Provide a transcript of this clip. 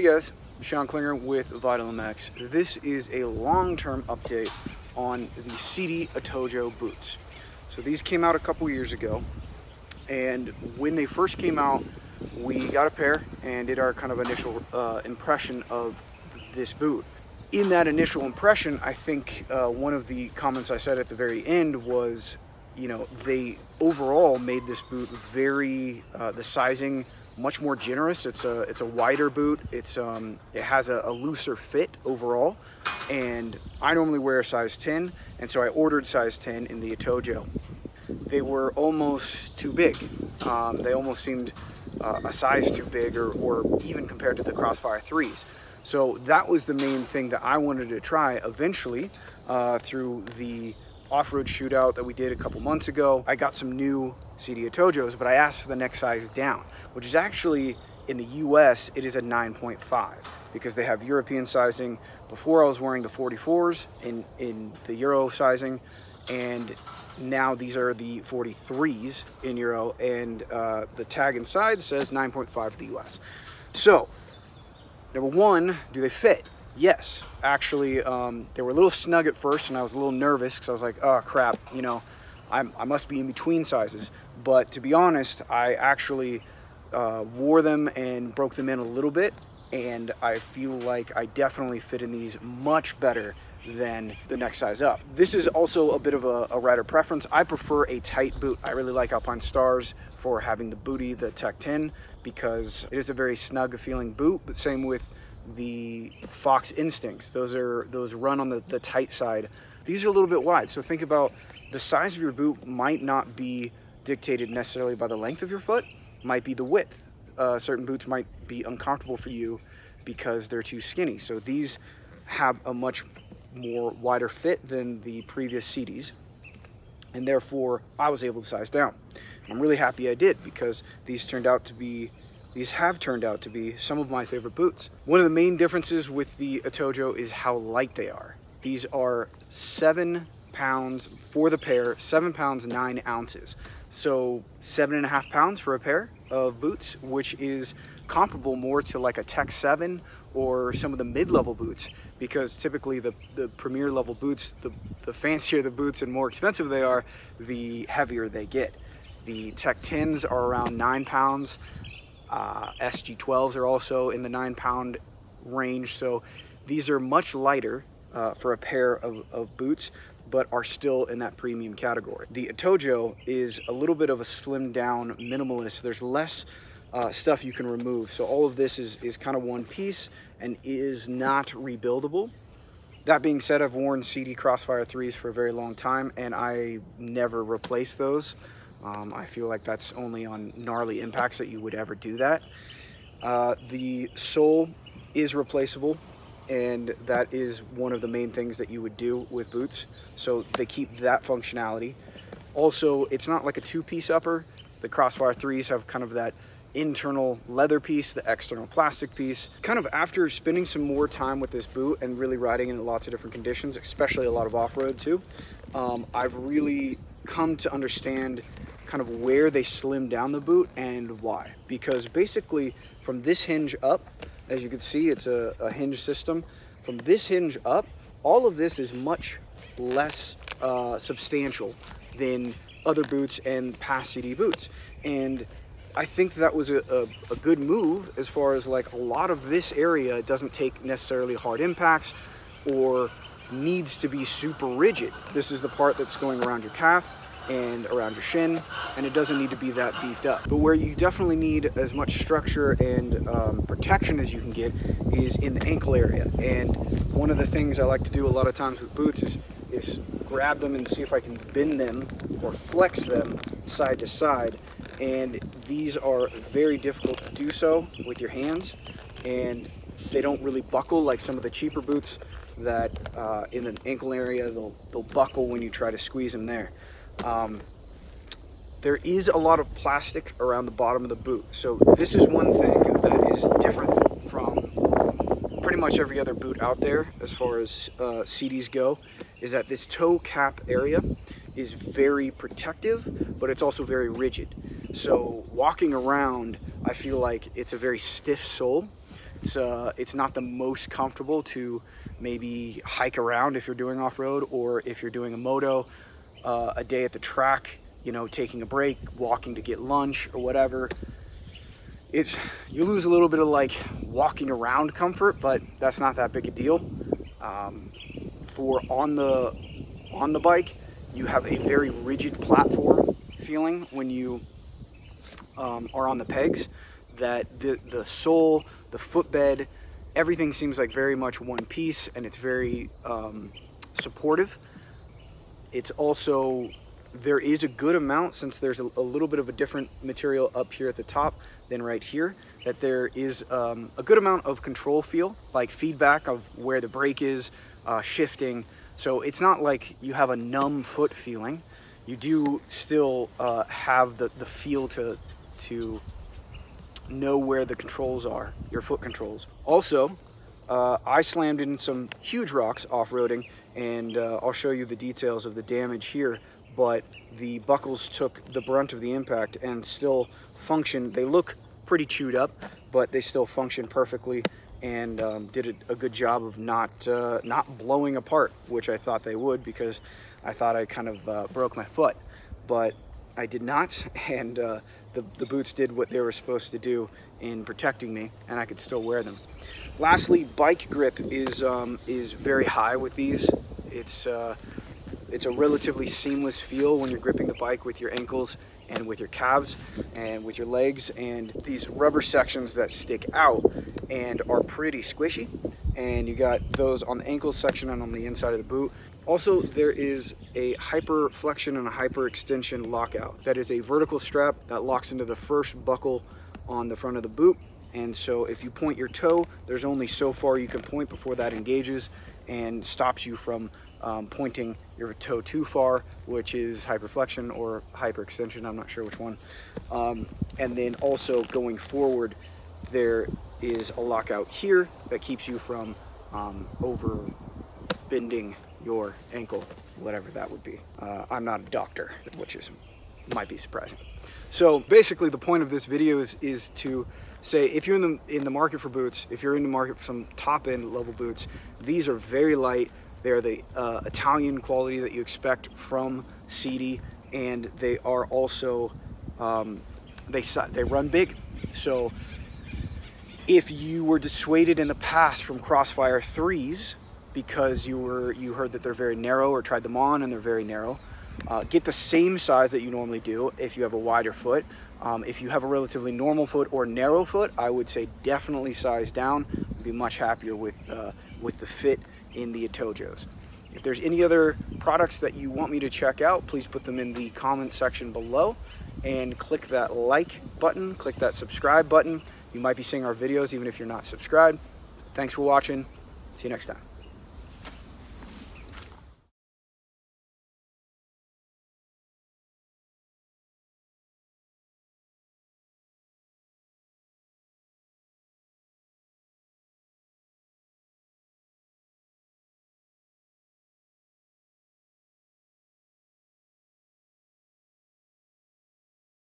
Hey guys, Sean Klinger with Vital MX. This is a long-term update on the Sidi Atojo boots. So these came out a couple years ago, and when they first came out, we got a pair and did our kind of initial impression of this boot. In that initial impression, I think one of the comments I said at the very end was, you know, they overall made this boot very, the sizing much more generous. It's a wider boot. It has a looser fit overall, and I normally wear a size 10, and so I ordered size 10 in the Atojo. They were almost too big. They almost seemed a size too big, or even compared to the Crossfire 3s. So that was the main thing that I wanted to try eventually through the off-road shootout that we did a couple months ago. I got some new Sidi Atojos, but I asked for the next size down, which is actually, in the US, it is a 9.5 because they have European sizing. Before I was wearing the 44s in the Euro sizing, and now these are the 43s in Euro, and the tag inside says 9.5 for the US. So, number one, do they fit? Yes, actually, they were a little snug at first, and I was a little nervous because I was like, oh crap, you know, I must be in between sizes. But to be honest, I actually wore them and broke them in a little bit, and I feel like I definitely fit in these much better than the next size up. This is also a bit of a rider preference. I prefer a tight boot. I really like Alpine Stars for having the booty, the Tech 10, because it is a very snug feeling boot, but same with the Fox Instincts. Those run on the tight side. These are a little bit wide, so think about the size of your boot might not be dictated necessarily by the length of your foot, might be the width. Certain boots might be uncomfortable for you because they're too skinny. So these have a much more wider fit than the previous Sidis, and therefore I was able to size down. I'm really happy I did, because these have turned out to be some of my favorite boots. One of the main differences with the Atojo is how light they are. These are 7 pounds for the pair, 7 pounds 9 ounces. So 7.5 pounds for a pair of boots, which is comparable more to like a Tech 7 or some of the mid-level boots, because typically the premier level boots, the fancier the boots and more expensive they are, the heavier they get. The Tech 10s are around 9 pounds. SG12s are also in the 9-pound range, so these are much lighter for a pair of boots, but are still in that premium category. The Atojo is a little bit of a slimmed down minimalist. There's less stuff you can remove, so all of this is kind of one piece and is not rebuildable. That being said, I've worn Sidi Crossfire 3s for a very long time, and I never replace those. I feel like that's only on gnarly impacts that you would ever do that. The sole is replaceable, and that is one of the main things that you would do with boots, so they keep that functionality. Also, it's not like a two-piece upper. The Crossfire 3s have kind of that internal leather piece, the external plastic piece. Kind of after spending some more time with this boot and really riding in lots of different conditions, especially a lot of off-road too, I've really come to understand kind of where they slim down the boot and why. Because basically from this hinge up, as you can see, it's a hinge system. From this hinge up, all of this is much less substantial than other boots and past CD boots. And I think that was a good move, as far as like a lot of this area doesn't take necessarily hard impacts or needs to be super rigid. This is the part that's going around your calf and around your shin, and it doesn't need to be that beefed up. But where you definitely need as much structure and protection as you can get is in the ankle area. And one of the things I like to do a lot of times with boots is grab them and see if I can bend them or flex them side to side. And these are very difficult to do so with your hands, and they don't really buckle like some of the cheaper boots that in the ankle area they'll buckle when you try to squeeze them there. There is a lot of plastic around the bottom of the boot, so this is one thing that is different from pretty much every other boot out there as far as CDs go, is that this toe cap area is very protective, but it's also very rigid. So walking around, I feel like it's a very stiff sole, It's not the most comfortable to maybe hike around if you're doing off-road, or if you're doing a moto, a day at the track, you know, taking a break, walking to get lunch or whatever. You lose a little bit of like walking around comfort, but that's not that big a deal. For on the bike, you have a very rigid platform feeling when you are on the pegs, that the sole, the footbed, everything seems like very much one piece, and it's very supportive. It's also, there is a good amount, since there's a little bit of a different material up here at the top than right here, that there is a good amount of control feel, like feedback of where the brake is, shifting. So it's not like you have a numb foot feeling. You do still have the feel to know where the controls are, your foot controls. Also, I slammed in some huge rocks off-roading, and I'll show you the details of the damage here, but the buckles took the brunt of the impact and still function. They look pretty chewed up, but they still function perfectly, and did a good job of not blowing apart, which I thought they would, because I thought I kind of broke my foot, but I did not, and the boots did what they were supposed to do in protecting me, and I could still wear them. Lastly, bike grip is very high with these. It's a relatively seamless feel when you're gripping the bike with your ankles and with your calves and with your legs, and these rubber sections that stick out and are pretty squishy, and you got those on the ankle section and on the inside of the boot. Also, there is a hyper flexion and a hyper extension lockout. That is a vertical strap that locks into the first buckle on the front of the boot, and so if you point your toe, there's only so far you can point before that engages and stops you from pointing your toe too far, which is hyperflexion or hyperextension, I'm not sure which one. And then also going forward, there is a lockout here that keeps you from over bending your ankle, whatever that would be. I'm not a doctor, which might be surprising. So basically the point of this video is to say, if you're in the market for boots, if you're in the market for some top end level boots, these are very light. They're the Italian quality that you expect from Sidi, and they are also they run big. So if you were dissuaded in the past from Crossfire 3s because you heard that they're very narrow, or tried them on and they're very narrow, get the same size that you normally do if you have a wider foot. If you have a relatively normal foot or narrow foot, I would say definitely size down. I'd be much happier with the fit in the Atojos. If there's any other products that you want me to check out, please put them in the comment section below, and click that like button, click that subscribe button. You might be seeing our videos even if you're not subscribed. Thanks for watching. See you next time.